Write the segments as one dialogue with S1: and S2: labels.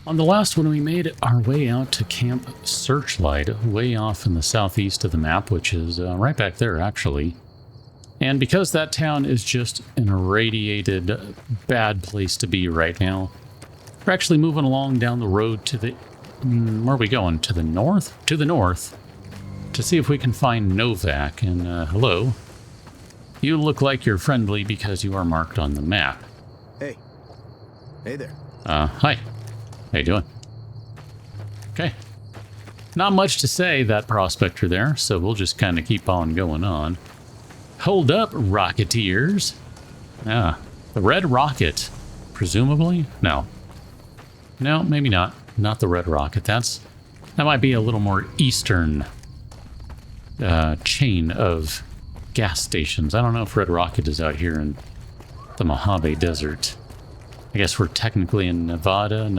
S1: On the last one, we made our way out to Camp Searchlight, way off in the southeast of the map, which is right back there, actually. And because that town is just an irradiated, bad place to be right now, we're actually moving along down the road to the... where are we going? To the north? To the north. To see if we can find Novak. And, hello. You look like you're friendly because you are marked on the map.
S2: Hey. Hey there.
S1: Hi. How you doing? Okay. Not much to say, that prospector there, so we'll just kind of keep on going on. Hold up, Rocketeers. Ah, the Red Rocket. Presumably? No. No, maybe not. Not the Red Rocket. That might be a little more eastern chain of gas stations. I don't know if Red Rocket is out here in the Mojave Desert. I guess we're technically in Nevada,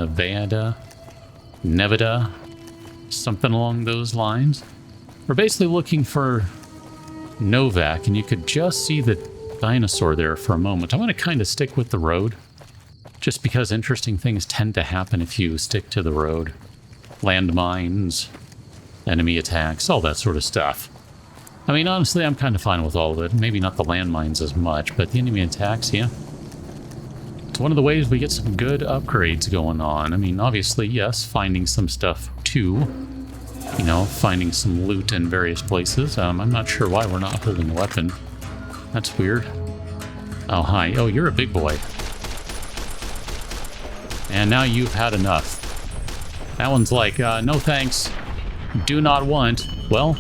S1: something along those lines. We're basically looking for Novak, and you could just see the dinosaur there for a moment. I want to kind of stick with the road, just because interesting things tend to happen if you stick to the road. Landmines, enemy attacks, all that sort of stuff. I mean, honestly, I'm kind of fine with all of it. Maybe not the landmines as much, but the enemy attacks, yeah. It's one of the ways we get some good upgrades going on. I mean, obviously, yes, finding some stuff too. You know, finding some loot in various places. I'm not sure why we're not holding a weapon. That's weird. Oh, hi. Oh, you're a big boy. And now you've had enough. That one's like, no thanks. Do not want. Well,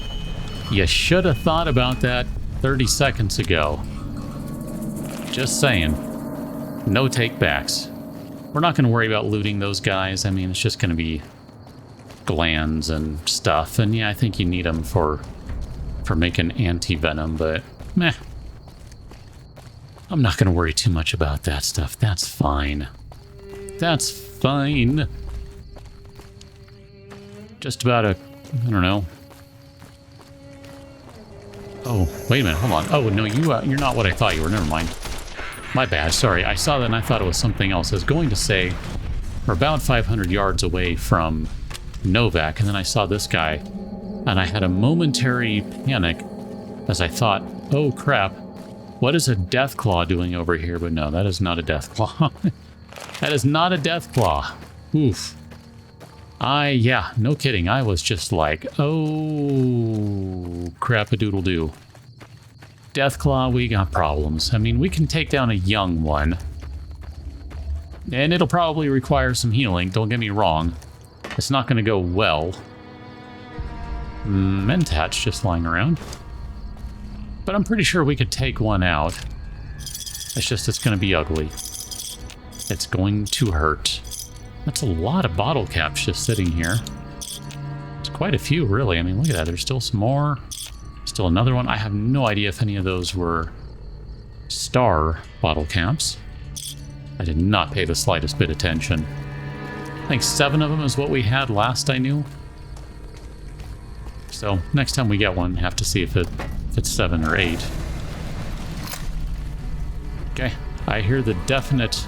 S1: you should have thought about that 30 seconds ago. Just saying. No takebacks. We're not going to worry about looting those guys. I mean, it's just going to be glands and stuff. And yeah, I think you need them for making anti-venom, but meh. I'm not going to worry too much about that stuff. That's fine. That's fine. Just about I don't know. Oh, wait a minute, hold on. Oh, no, you're not what I thought you were. Never mind. My bad, sorry. I saw that and I thought it was something else. I was going to say we're about 500 yards away from Novak, and then I saw this guy, and I had a momentary panic as I thought, oh crap, what is a Deathclaw doing over here? But no, that is not a Deathclaw. That is not a Deathclaw. Oof. Yeah, no kidding. I was just like, oh, crap-a-doodle-doo. Deathclaw, we got problems. I mean, we can take down a young one. And it'll probably require some healing, don't get me wrong. It's not going to go well. Mentats just lying around. But I'm pretty sure we could take one out. It's just, it's going to be ugly. It's going to hurt. That's a lot of bottle caps just sitting here. It's quite a few, really. I mean, look at that. There's still some more. Still another one. I have no idea if any of those were star bottle caps. I did not pay the slightest bit attention. I think 7 of them is what we had last I knew. So next time we get one, have to see if it's 7 or 8. Okay, I hear the definite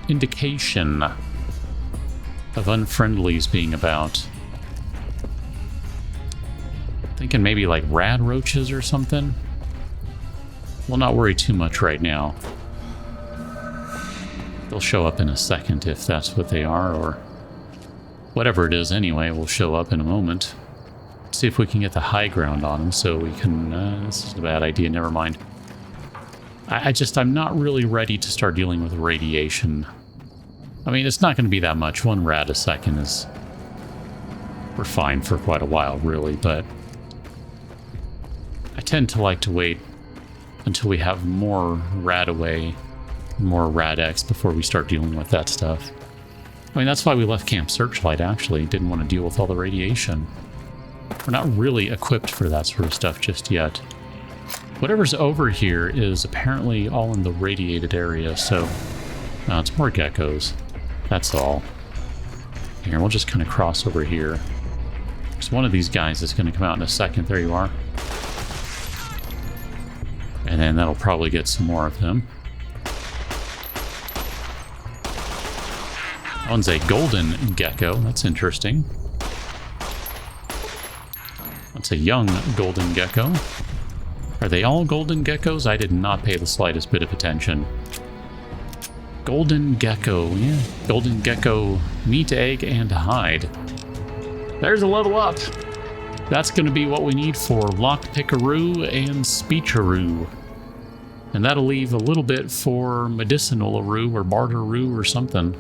S1: indication of unfriendlies being about. Thinking maybe like rad roaches or something. We'll not worry too much right now. They'll show up in a second if that's what they are, or whatever it is anyway, will show up in a moment. See if we can get the high ground on them so we can... this is a bad idea, never mind. I'm not really ready to start dealing with radiation. I mean, it's not going to be that much. 1 rad a second is... We're fine for quite a while, really, but... I tend to like to wait until we have more Radaway, more Rad-X before we start dealing with that stuff. I mean, that's why we left Camp Searchlight, actually. Didn't want to deal with all the radiation. We're not really equipped for that sort of stuff just yet. Whatever's over here is apparently all in the radiated area, so... No, it's more geckos. That's all. Here, we'll just kind of cross over here. Because one of these guys is going to come out in a second. There you are. And then that'll probably get some more of them. That one's a golden gecko. That's interesting. That's a young golden gecko. Are they all golden geckos? I did not pay the slightest bit of attention. Golden gecko, yeah. Golden gecko, meat, egg, and hide. There's a level up. That's going to be what we need for Lockpickaroo and Speecharoo. And that'll leave a little bit for Medicinal-aroo or Barteroo or something.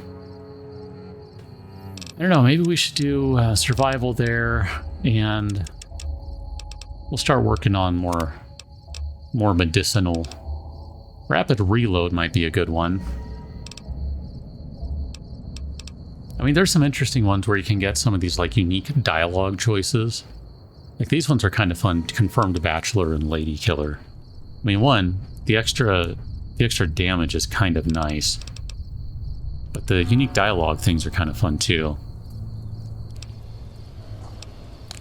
S1: I don't know, maybe we should do survival there, and we'll start working on more medicinal. Rapid reload might be a good one. I mean, there's some interesting ones where you can get some of these like unique dialogue choices. Like these ones are kind of fun. Confirmed Bachelor and Lady Killer. I mean, one, the extra damage is kind of nice, but the unique dialogue things are kind of fun too.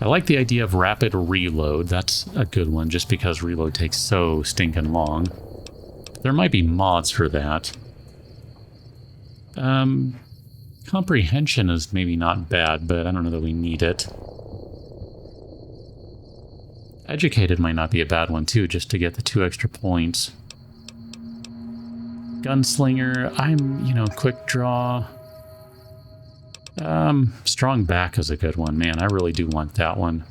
S1: I like the idea of rapid reload. That's a good one, just because reload takes so stinking long. There might be mods for that. Comprehension is maybe not bad, but I don't know that we need it. Educated might not be a bad one too, just to get the 2 extra points. Gunslinger, quick draw. Strong back is a good one. Man, I really do want that one.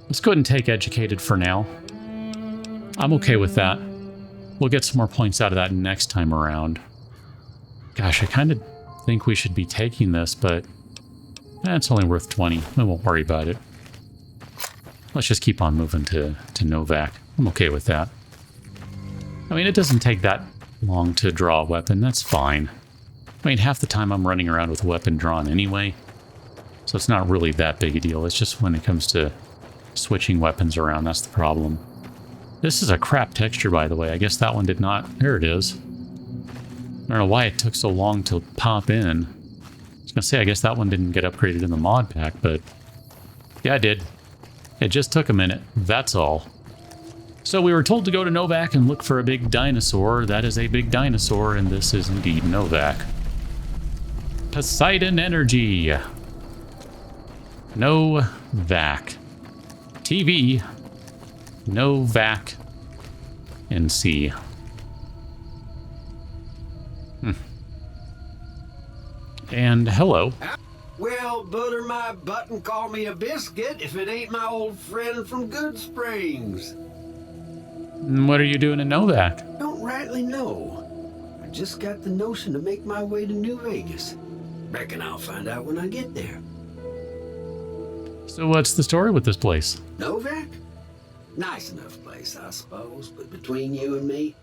S1: Let's go ahead and take Educated for now. I'm okay with that. We'll get some more points out of that next time around. Gosh, I kind of think we should be taking this, but it's only worth 20. We won't worry about it. Let's just keep on moving to Novak. I'm okay with that. I mean, it doesn't take that long to draw a weapon. That's fine. I mean, half the time I'm running around with a weapon drawn anyway, so it's not really that big a deal. It's just when it comes to switching weapons around, that's the problem. This is a crap texture, by the way. I guess that one did not... There it is. I don't know why it took so long to pop in. I was going to say, I guess that one didn't get upgraded in the mod pack, but... yeah, it did. It just took a minute. That's all. So we were told to go to Novak and look for a big dinosaur. That is a big dinosaur, and this is indeed Novak. Poseidon Energy. Novak. TV. Novak. NC. And hello.
S3: Well, butter my butt and call me a biscuit if it ain't my old friend from Good Springs.
S1: What are you doing in Novak?
S3: Don't rightly know. I just got the notion to make my way to New Vegas. Reckon I'll find out when I get there.
S1: So what's the story with this place?
S3: Novak? Nice enough place, I suppose, but between you and me,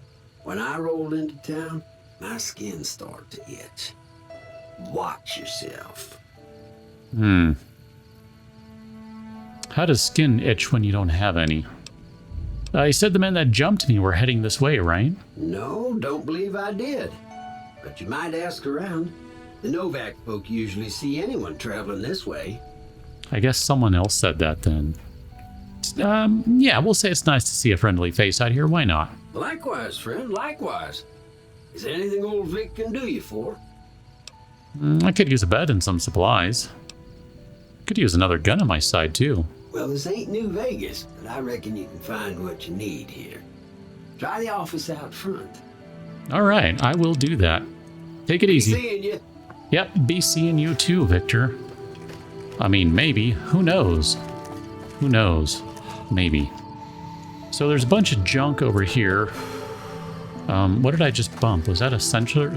S3: when I rolled into town, my skin started to itch. Watch yourself.
S1: How does skin itch when you don't have any? You said the men that jumped me were heading this way, right?
S3: No, don't believe I did. But you might ask around. The Novak folk usually see anyone traveling this way.
S1: I guess someone else said that then. Yeah, we'll say it's nice to see a friendly face out here. Why not?
S3: Likewise, friend, likewise. Is there anything old Vic can do you for?
S1: I could use a bed and some supplies. Could use another gun on my side, too.
S3: Well, this ain't New Vegas, but I reckon you can find what you need here. Try the office out front.
S1: All right, I will do that. Take it easy.
S3: Seeing you.
S1: Yep, be seeing you too, Victor. I mean, maybe. Who knows? Who knows? Maybe. So there's a bunch of junk over here. What did I just bump? Was that a sensor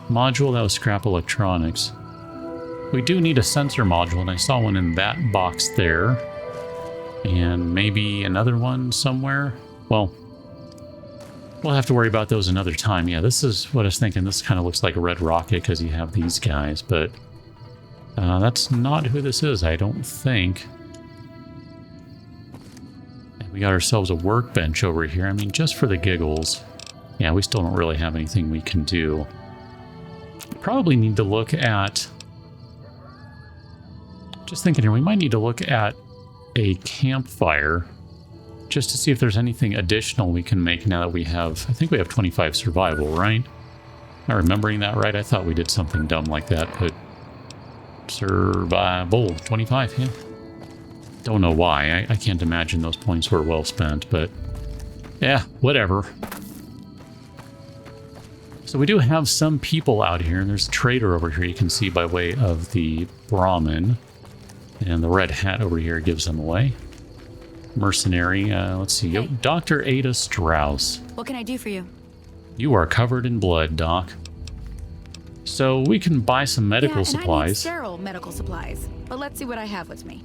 S1: module? That was scrap electronics. We do need a sensor module, and I saw one in that box there. And maybe another one somewhere. Well, we'll have to worry about those another time. Yeah, this is what I was thinking. This kind of looks like a red rocket because you have these guys, but that's not who this is, I don't think. And we got ourselves a workbench over here. I mean, just for the giggles. Yeah, we still don't really have anything we can do. Probably need to look at... Just thinking here, we might need to look at a campfire just to see if there's anything additional we can make now that we have... I think we have 25 survival, right? Am I remembering that right? I thought we did something dumb like that, but survival 25, yeah. Don't know why. I can't imagine those points were well spent, but yeah, whatever. So we do have some people out here, and there's a trader over here you can see by way of the Brahmin. And the red hat over here gives them away. Mercenary, let's see.
S4: Hey.
S1: Dr. Ada Strauss.
S4: What can I do for you?
S1: You are covered in blood, Doc. So we can buy some medical
S4: yeah, and I need
S1: supplies.
S4: sterile medical supplies. But let's see what I have with me.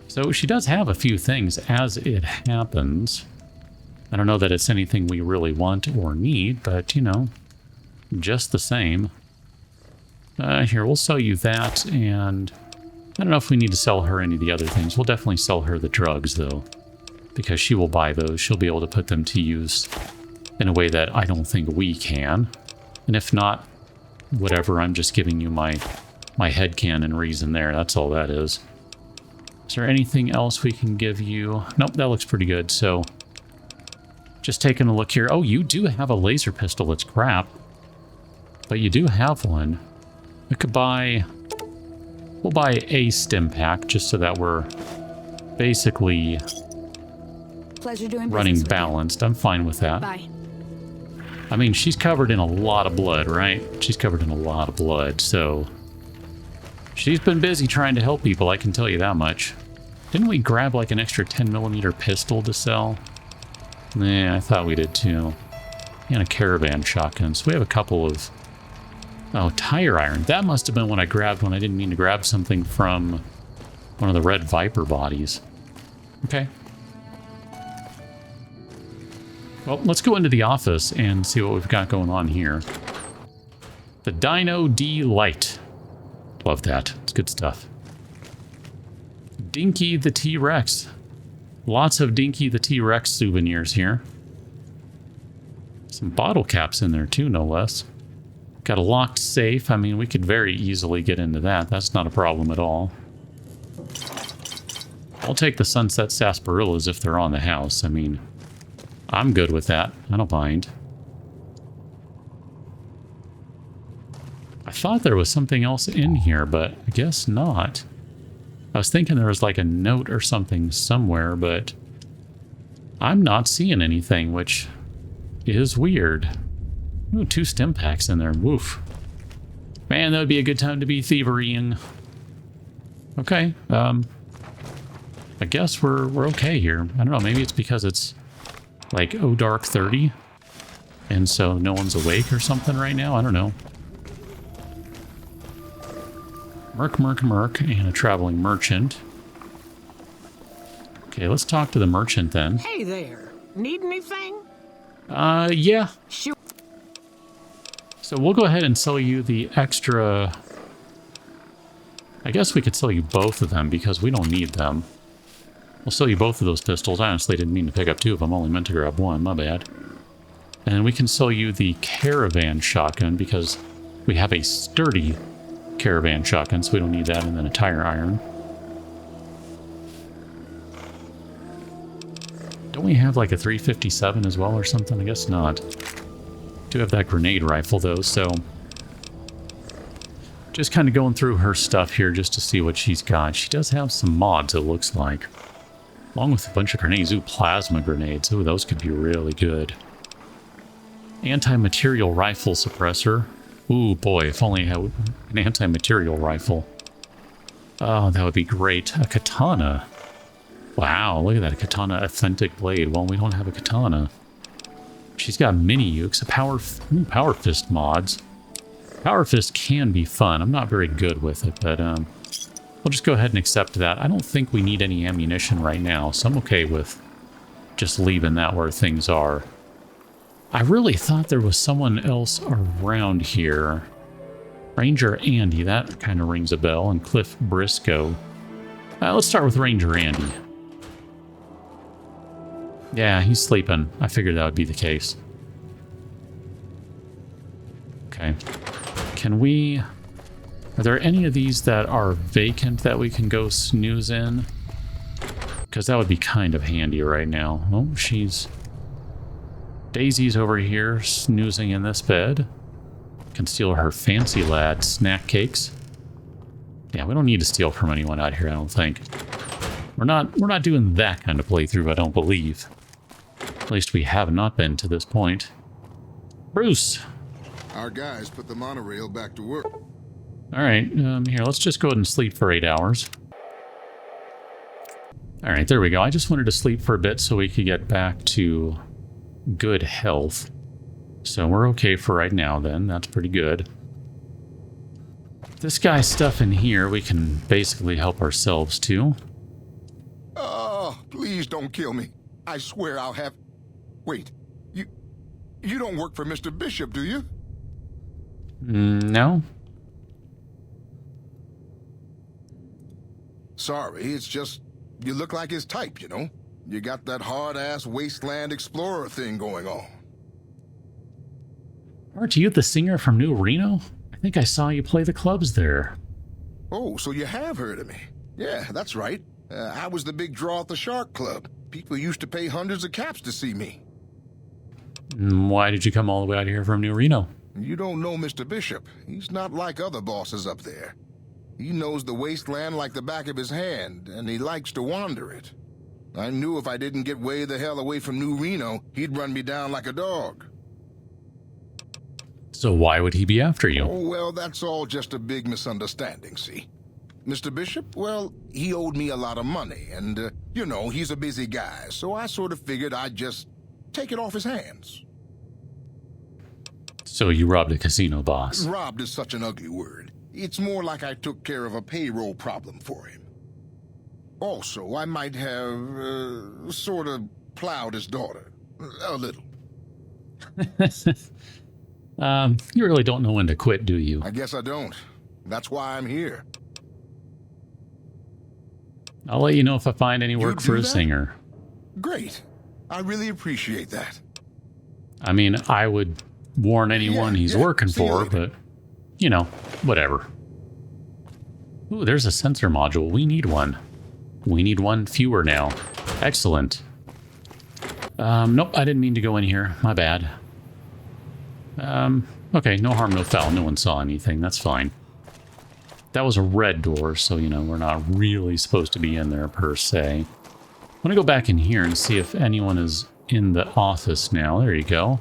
S1: So she does have a few things as it happens. I don't know that it's anything we really want or need, but, you know, just the same. Here, we'll sell you that, and I don't know if we need to sell her any of the other things. We'll definitely sell her the drugs, though, because she will buy those. She'll be able to put them to use in a way that I don't think we can. And if not, whatever, I'm just giving you my headcanon reason there. That's all that is. Is there anything else we can give you? Nope, that looks pretty good. So, just taking a look here. Oh, you do have a laser pistol. It's crap. But you do have one. We could buy... We'll buy a stim pack just so that we're basically
S4: Pleasure doing
S1: running
S4: business with you.
S1: balanced. I'm fine with that.
S4: Bye.
S1: I mean, she's covered in a lot of blood, right? She's covered in a lot of blood, so... She's been busy trying to help people, I can tell you that much. Didn't we grab like an extra 10mm pistol to sell? Nah, I thought we did too. And a caravan shotgun. So we have a couple of... Oh, tire iron. That must have been what I grabbed when I didn't mean to grab something from one of the Red Viper bodies. Okay. Well, let's go into the office and see what we've got going on here. The Dino D Light. Love that. It's good stuff. Dinky the T-Rex. Lots of Dinky the T-Rex souvenirs here. Some bottle caps in there too, no less. Got a locked safe. I mean, we could very easily get into that. That's not a problem at all. I'll take the Sunset Sarsaparillas if they're on the house. I mean, I'm good with that. I don't mind. I thought there was something else in here, but I guess not. I was thinking there was like a note or something somewhere, but I'm not seeing anything, which is weird. Ooh, 2 stim packs in there. Woof. Man, that would be a good time to be thieverying. Okay, I guess we're okay here. I don't know, maybe it's because it's like dark 30, and so no one's awake or something right now. I don't know. Merc, and a traveling merchant. Okay, let's talk to the merchant then.
S5: Hey there. Need anything?
S1: Yeah.
S5: Sure.
S1: So we'll go ahead and sell you the extra... I guess we could sell you both of them because we don't need them. We'll sell you both of those pistols. I honestly didn't mean to pick up 2 of them. I only meant to grab 1. My bad. And we can sell you the caravan shotgun because we have a sturdy caravan shotgun, so we don't need that, and then a tire iron. Don't we have like a 357 as well or something? I guess not. Do have that grenade rifle though, so just kind of going through her stuff here just to see what she's got. She does have some mods, it looks like, along with a bunch of grenades. Ooh, plasma grenades. Ooh, those could be really good. Anti-material rifle suppressor. Ooh, boy, if only I had an anti-material rifle. Oh, that would be great. A katana. Wow, look at that. A katana authentic blade. Well, we don't have a katana. She's got mini ukes. Power fist mods. Power fist can be fun. I'm not very good with it, but we'll just go ahead and accept that. I don't think we need any ammunition right now, so I'm okay with just leaving that where things are. I really thought there was someone else around here. Ranger Andy, that kind of rings a bell, and Cliff Briscoe. Let's start with Ranger Andy. Yeah, he's sleeping. I figured that would be the case. Okay. Can we... Are there any of these that are vacant that we can go snooze in? Because that would be kind of handy right now. Oh, she's Daisy's over here snoozing in this bed. Can steal her fancy lad snack cakes. Yeah, we don't need to steal from anyone out here, I don't think. We're not doing that kind of playthrough, I don't believe. At least we have not been to this point. Bruce!
S6: Our guys put the monorail back to work.
S1: Alright, here, let's just go ahead and sleep for 8 hours. Alright, there we go. I just wanted to sleep for a bit so we could get back to good health. So we're okay for right now then. That's pretty good. This guy's stuff in here we can basically help ourselves too.
S6: Oh, please don't kill me. I swear I'll have... Wait, you don't work for Mr. Bishop, do you?
S1: No.
S6: Sorry, it's just... You look like his type, you know? You got that hard-ass wasteland explorer thing going on.
S1: Aren't you the singer from New Reno? I think I saw you play the clubs there.
S6: Oh, so you have heard of me. Yeah, that's right. I was the big draw at the Shark Club. People used to pay hundreds of caps to see me.
S1: Why did you come all the way out here from New Reno?
S6: You don't know Mr. Bishop. He's not like other bosses up there. He knows the wasteland like the back of his hand, and he likes to wander it. I knew if I didn't get way the hell away from New Reno, he'd run me down like a dog.
S1: So why would he be after you?
S6: Oh, well, that's all just a big misunderstanding, see? Mr. Bishop, well, he owed me a lot of money, and, you know, he's a busy guy, so I sort of figured I'd just take it off his hands.
S1: So you robbed a casino boss.
S6: Robbed is such an ugly word. It's more like I took care of a payroll problem for him. Also, I might have, sort of plowed his daughter. A little.
S1: You really don't know when to quit, do you?
S6: I guess I don't. That's why I'm here.
S1: I'll let you know if I find any work
S6: You
S1: for
S6: do
S1: a
S6: that?
S1: singer.
S6: Great. I really appreciate that.
S1: I mean, I would warn anyone he's working
S6: See you
S1: for,
S6: later.
S1: but, you know, whatever. Ooh, there's a sensor module. We need one. We need one fewer now. Excellent. Nope, I didn't mean to go in here. My bad. Okay, no harm, no foul. No one saw anything. That's fine. That was a red door, so, you know, we're not really supposed to be in there, per se. I'm gonna go back in here and see if anyone is in the office now. There you go.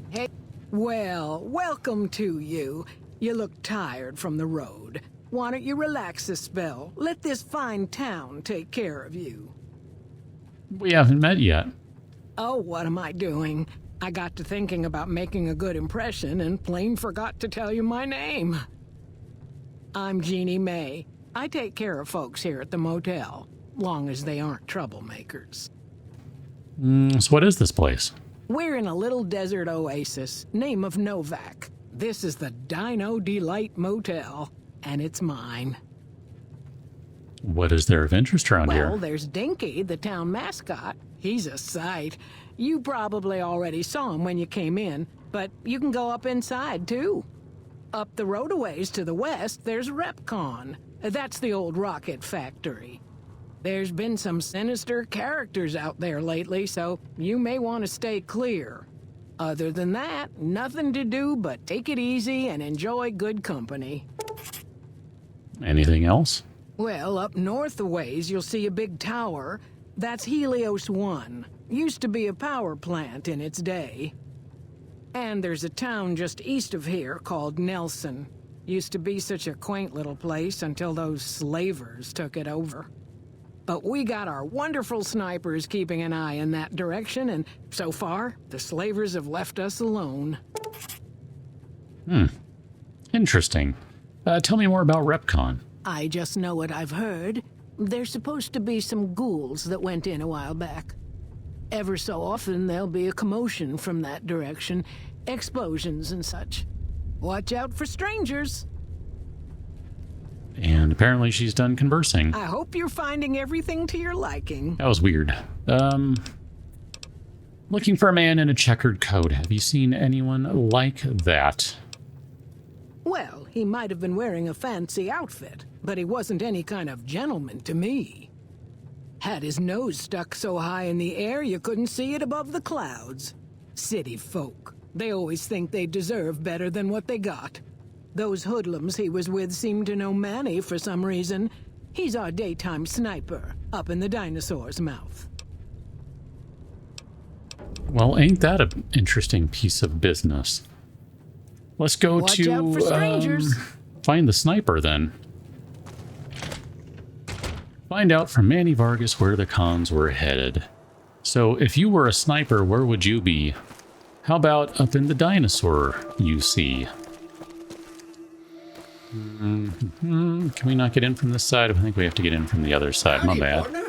S5: Hey, well, welcome to you. You look tired from the road. Why don't you relax a spell? Let this fine town take care of you.
S1: We haven't met yet.
S5: Oh, what am I doing? I got to thinking about making a good impression and plain forgot to tell you my name. I'm Jeannie May. I take care of folks here at the motel, long as they aren't troublemakers.
S1: So what is this place?
S5: We're in a little desert oasis, name of Novak. This is the Dino Delight Motel, and it's mine.
S1: What is there of interest around
S5: Well,
S1: here?
S5: there's Dinky, the town mascot. He's a sight. You probably already saw him when you came in, but you can go up inside, too. Up the road a ways to the west, there's Repcon. That's the old rocket factory. There's been some sinister characters out there lately, so you may want to stay clear. Other than that, nothing to do but take it easy and enjoy good company.
S1: Anything else?
S5: Well, up north a ways, you'll see a big tower. That's Helios 1. Used to be a power plant in its day. And there's a town just east of here called Nelson. Used to be such a quaint little place until those slavers took it over. But we got our wonderful snipers keeping an eye in that direction, and so far, the slavers have left us alone.
S1: Interesting. Tell me more about Repcon.
S5: I just know what I've heard. There's supposed to be some ghouls that went in a while back. Ever so often, there'll be a commotion from that direction, explosions and such. Watch out for strangers.
S1: And apparently she's done conversing.
S5: I hope you're finding everything to your liking.
S1: That was weird. Looking for a man in a checkered coat. Have you seen anyone like that?
S5: Well, he might have been wearing a fancy outfit, but he wasn't any kind of gentleman to me. Had his nose stuck so high in the air you couldn't see it above the clouds. City folk. They always think they deserve better than what they got. Those hoodlums he was with seem to know Manny for some reason. He's our daytime sniper, up in the dinosaur's mouth.
S1: Well, ain't that an interesting piece of business? Let's go
S5: Watch
S1: to
S5: out for strangers.
S1: find the sniper then. Find out from Manny Vargas where the cons were headed. So if you were a sniper, where would you be? How about up in the dinosaur you see? Can we not get in from this side? I think we have to get in from the other side. My
S3: Howdy,
S1: bad.
S3: partner.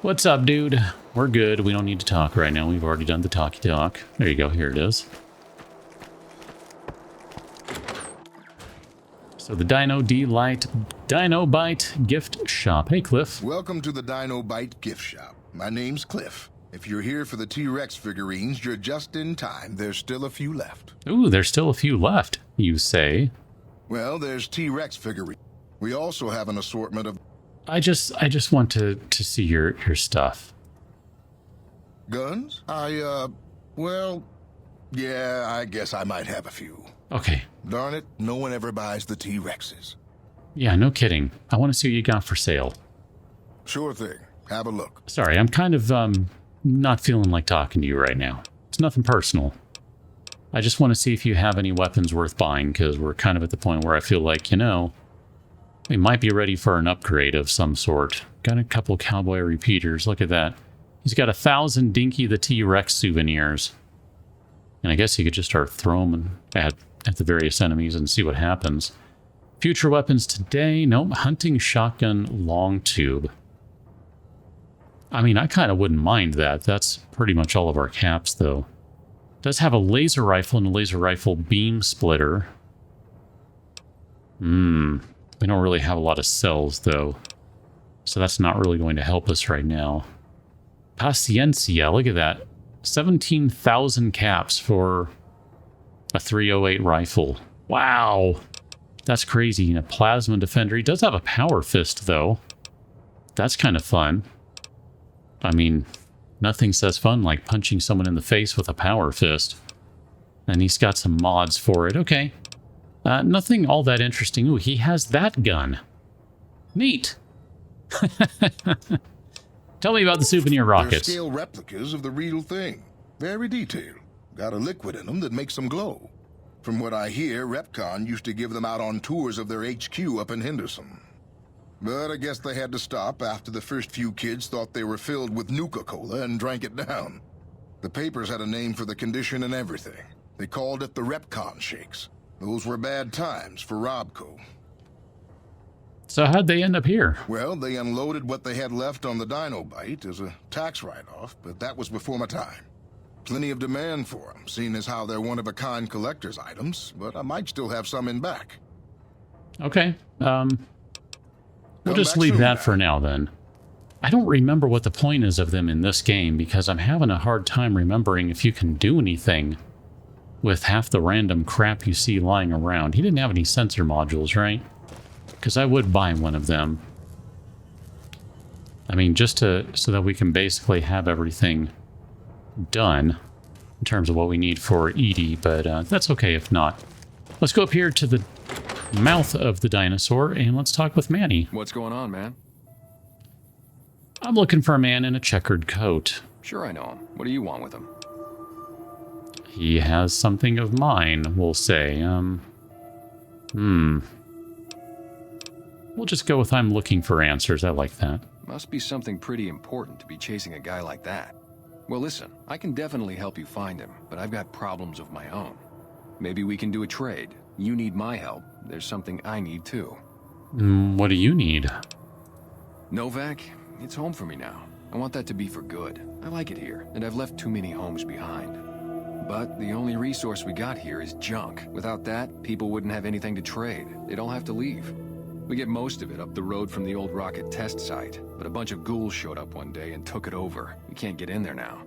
S1: What's up, dude? We're good. We don't need to talk right now. We've already done the talky talk. There you go. Here it is. So the Dino Bite gift shop. Hey, Cliff.
S6: Welcome to the Dino Bite gift shop. My name's Cliff. If you're here for the T-Rex figurines, you're just in time. There's still a few left.
S1: Ooh, there's still a few left, you say.
S6: Well, there's T-Rex figurines. We also have an assortment of
S1: I just want to see your stuff.
S6: guns. Well, yeah, I guess I might have a few.
S1: Okay.
S6: Darn it, no one ever buys the T-Rexes.
S1: Yeah, no kidding. I want to see what you got for sale.
S6: Sure thing. Have a look.
S1: Sorry, I'm kind of not feeling like talking to you right now. It's nothing personal. I just want to see if you have any weapons worth buying, because we're kind of at the point where I feel like, you know, we might be ready for an upgrade of some sort. Got a couple cowboy repeaters. Look at that. He's got 1,000 Dinky the T-Rex souvenirs. And I guess you could just start throwing them at the various enemies and see what happens. Future weapons today. Nope. Hunting shotgun long tube. I mean, I kind of wouldn't mind that. That's pretty much all of our caps, though. Does have a laser rifle and a laser rifle beam splitter. We don't really have a lot of cells, though. So that's not really going to help us right now. Paciencia, look at that. 17,000 caps for a 308 rifle. Wow. That's crazy. And a plasma defender. He does have a power fist, though. That's kind of fun. I mean, nothing says fun like punching someone in the face with a power fist. And he's got some mods for it. Okay. Nothing all that interesting. Ooh, he has that gun. Neat. Tell me about the souvenir
S6: They're
S1: rockets.
S6: scale replicas of the real thing. Very detailed. Got a liquid in them that makes them glow. From what I hear, Repcon used to give them out on tours of their HQ up in Henderson. But I guess they had to stop after the first few kids thought they were filled with Nuka-Cola and drank it down. The papers had a name for the condition and everything. They called it the Repcon Shakes. Those were bad times for Robco.
S1: So how'd they end up here?
S6: Well, they unloaded what they had left on the Dino Bite as a tax write-off, but that was before my time. Plenty of demand for them, seeing as how they're one-of-a-kind collector's items, but I might still have some in back.
S1: Okay. We'll
S6: Come
S1: just
S6: back
S1: leave
S6: soon
S1: that
S6: now.
S1: for now, then. I don't remember what the point is of them in this game, because I'm having a hard time remembering if you can do anything with half the random crap you see lying around. He didn't have any sensor modules, right? Because I would buy one of them. I mean, just so that we can basically have everything done in terms of what we need for Edie, but that's okay if not. Let's go up here to the mouth of the dinosaur and let's talk with Manny.
S7: What's going on, man?
S1: I'm looking for a man in a checkered coat.
S7: Sure I know him. What do you want with him?
S1: He has something of mine, we'll say. We'll just go with I'm looking for answers. I like that.
S7: Must be something pretty important to be chasing a guy like that. Well, listen, I can definitely help you find him, but I've got problems of my own. Maybe we can do a trade. You need my help. There's something I need too.
S1: What do you need?
S7: Novak, it's home for me now. I want that to be for good. I like it here, and I've left too many homes behind. But the only resource we got here is junk. Without that, people wouldn't have anything to trade. They'd all have to leave. We get most of it up the road from the old rocket test site, but a bunch of ghouls showed up one day and took it over. We can't get in there now.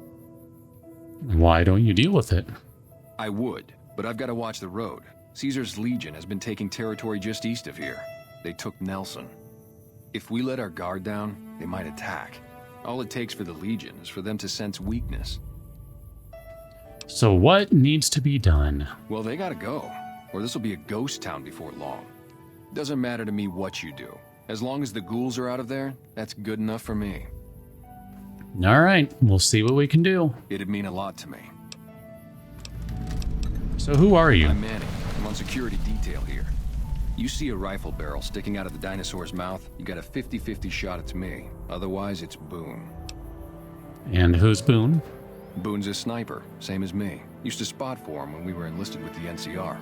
S1: Why don't you deal with it?
S7: I would, but I've got to watch the road. Caesar's Legion has been taking territory just east of here. They took Nelson. If we let our guard down, they might attack. All it takes for the Legion is for them to sense weakness.
S1: So what needs to be done?
S7: Well, they gotta go, or this will be a ghost town before long. Doesn't matter to me what you do. As long as the ghouls are out of there, that's good enough for me.
S1: All right, we'll see what we can do.
S7: It'd mean a lot to me.
S1: So who are you?
S7: I'm Manny. I'm on security detail here. You see a rifle barrel sticking out of the dinosaur's mouth, you got a 50-50 shot it's me. Otherwise, it's Boone.
S1: And who's Boone?
S7: Boone's a sniper, same as me. Used to spot for him when we were enlisted with the NCR.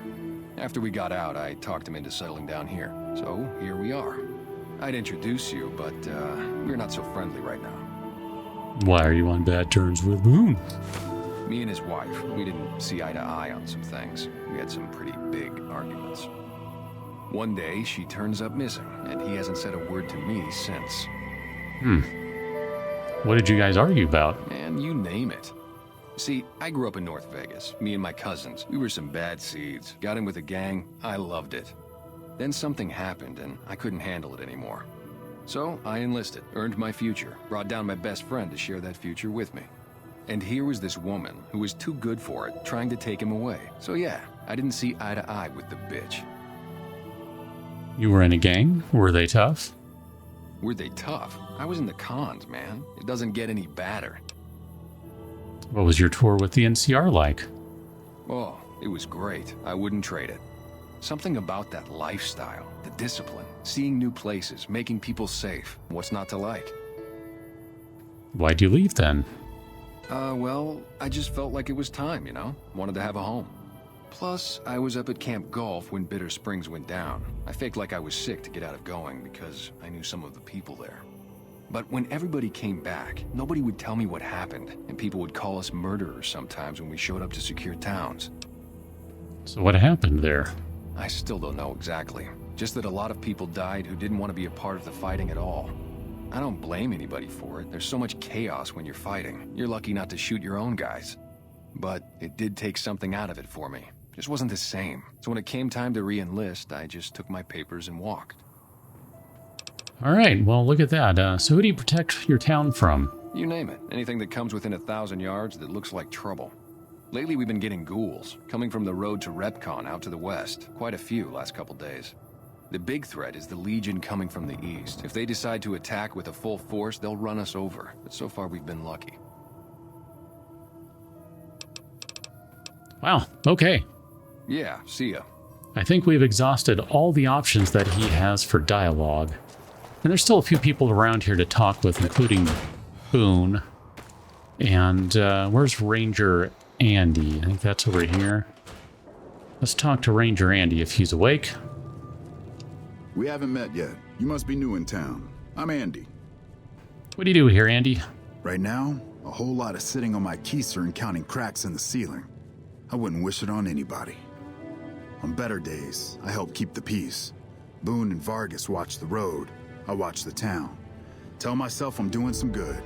S7: After we got out, I talked him into settling down here. So, here we are. I'd introduce you, but we're not so friendly right now.
S1: Why are you on bad terms with Boone?
S7: Me and his wife, we didn't see eye to eye on some things. We had some pretty big arguments. One day, she turns up missing, and he hasn't said a word to me since.
S1: What did you guys argue about?
S7: And you name it. See, I grew up in North Vegas, me and my cousins. We were some bad seeds. Got in with a gang, I loved it. Then something happened, and I couldn't handle it anymore. So, I enlisted, earned my future, brought down my best friend to share that future with me. And here was this woman, who was too good for it, trying to take him away. So yeah, I didn't see eye to eye with the bitch.
S1: You were in a gang? Were they tough?
S7: Were they tough? I was in the cons, man. It doesn't get any badder.
S1: What was your tour with the NCR like?
S7: Oh, it was great. I wouldn't trade it. Something about that lifestyle, the discipline, seeing new places, making people safe. What's not to like?
S1: Why'd you leave then?
S7: Well, I just felt like it was time, you know? Wanted to have a home. Plus, I was up at Camp Golf when Bitter Springs went down. I faked like I was sick to get out of going because I knew some of the people there. But when everybody came back, nobody would tell me what happened, and people would call us murderers sometimes when we showed up to secure towns.
S1: So what happened there?
S7: I still don't know exactly. Just that a lot of people died who didn't want to be a part of the fighting at all. I don't blame anybody for it. There's so much chaos when you're fighting. You're lucky not to shoot your own guys. But it did take something out of it for me. Just wasn't the same. So when it came time to re-enlist, I just took my papers and walked.
S1: All right, well, look at that. So who do you protect your town from?
S7: You name it. Anything that comes within 1,000 yards that looks like trouble. Lately we've been getting ghouls, coming from the road to Repcon out to the west. Quite a few last couple days. The big threat is the Legion coming from the east. If they decide to attack with a full force, they'll run us over. But so far we've been lucky.
S1: Wow, okay.
S7: Yeah, see ya.
S1: I think we've exhausted all the options that he has for dialogue. And there's still a few people around here to talk with, including Boone. And where's Ranger Andy? I think that's over here. Let's talk to Ranger Andy if he's awake.
S8: We haven't met yet. You must be new in town. I'm Andy.
S1: What do you do here, Andy?
S8: Right now, a whole lot of sitting on my keister and counting cracks in the ceiling. I wouldn't wish it on anybody. On better days, I help keep the peace. Boone and Vargas watch the road. I watch the town. Tell myself I'm doing some good.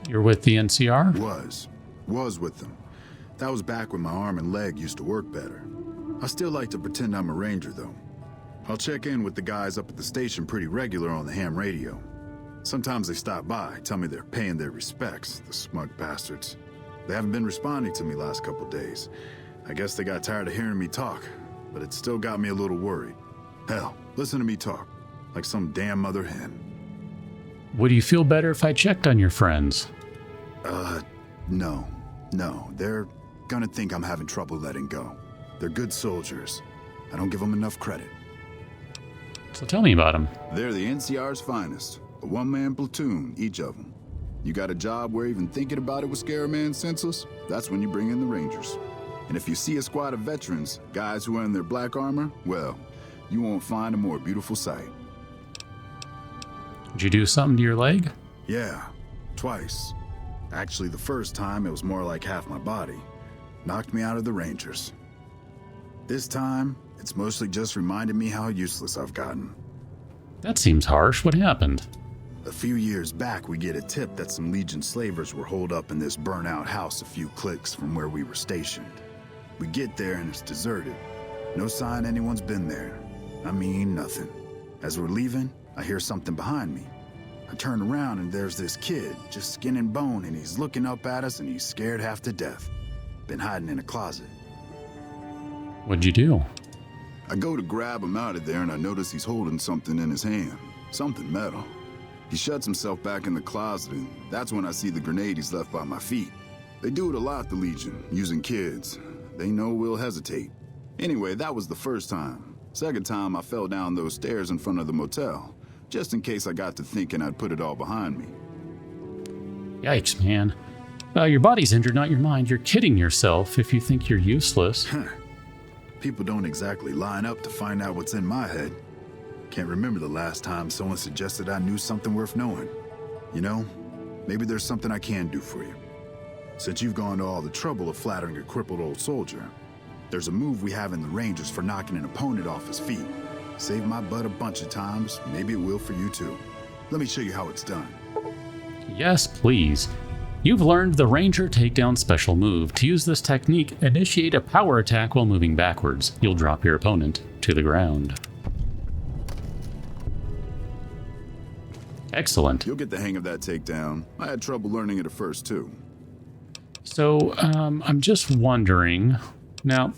S1: You're with the NCR?
S8: Was with them. That was back when my arm and leg used to work better. I still like to pretend I'm a ranger, though. I'll check in with the guys up at the station pretty regular on the ham radio. Sometimes they stop by, tell me they're paying their respects, the smug bastards. They haven't been responding to me last couple days. I guess they got tired of hearing me talk, but it still got me a little worried. Hell, listen to me talk, like some damn mother hen.
S1: Would you feel better if I checked on your friends?
S8: No. They're gonna think I'm having trouble letting go. They're good soldiers. I don't give them enough credit.
S1: So tell me about them.
S8: They're the NCR's finest. A one-man platoon, each of them. You got a job where even thinking about it would scare a man senseless? That's when you bring in the Rangers. And if you see a squad of veterans, guys who are in their black armor, well, you won't find a more beautiful sight.
S1: Did you do something to your leg?
S8: Yeah, twice. Actually, the first time it was more like half my body. Knocked me out of the Rangers. This time, it's mostly just reminded me how useless I've gotten.
S1: That seems harsh. What happened?
S8: A few years back, we get a tip that some Legion slavers were holed up in this burnt-out house a few clicks from where we were stationed. We get there and it's deserted. No sign anyone's been there. I mean, nothing. As we're leaving, I hear something behind me. I turn around and there's this kid, just skin and bone, and he's looking up at us and he's scared half to death. Been hiding in a closet.
S1: What'd you do?
S8: I go to grab him out of there and I notice he's holding something in his hand. Something metal. He shuts himself back in the closet and that's when I see the grenade he's left by my feet. They do it a lot, the Legion, using kids. They know we'll hesitate. Anyway, that was the first time. Second time, I fell down those stairs in front of the motel, just in case I got to thinking I'd put it all behind me.
S1: Yikes, man. Your body's injured, not your mind. You're kidding yourself if you think you're useless.
S8: People don't exactly line up to find out what's in my head. Can't remember the last time someone suggested I knew something worth knowing. You know, maybe there's something I can do for you. Since you've gone to all the trouble of flattering a crippled old soldier, there's a move we have in the Rangers for knocking an opponent off his feet. Saved my butt a bunch of times, maybe it will for you too. Let me show you how it's done.
S1: Yes, please. You've learned the Ranger Takedown Special move. To use this technique, initiate a power attack while moving backwards. You'll drop your opponent to the ground. Excellent.
S8: You'll get the hang of that takedown. I had trouble learning it at first too.
S1: So, I'm just wondering... Now...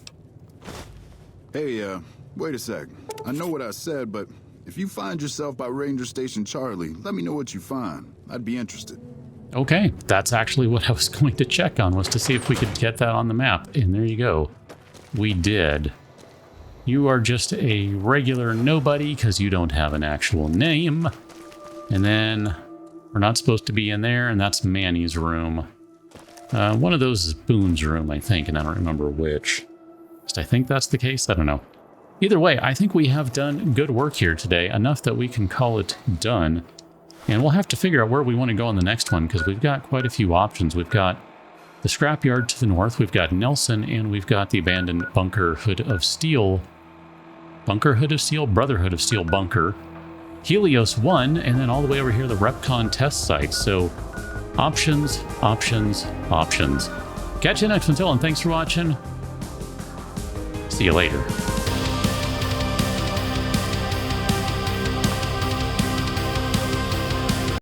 S8: Hey, wait a sec. I know what I said, but if you find yourself by Ranger Station Charlie, let me know what you find. I'd be interested.
S1: Okay, that's actually what I was going to check on, was to see if we could get that on the map. And there you go. We did. You are just a regular nobody because you don't have an actual name. And then we're not supposed to be in there, and that's Manny's room. One of those is Boone's room, I think, and I don't remember which. I think that's the case. I don't know. Either way, I think we have done good work here today, enough that we can call it done. And we'll have to figure out where we want to go in the next one, because we've got quite a few options. We've got the scrapyard to the north, we've got Nelson, and we've got the abandoned Brotherhood of Steel bunker, Helios 1, and then all the way over here, the Repcon test site. So options, options, options. Catch you next one, and thanks for watching. See you later.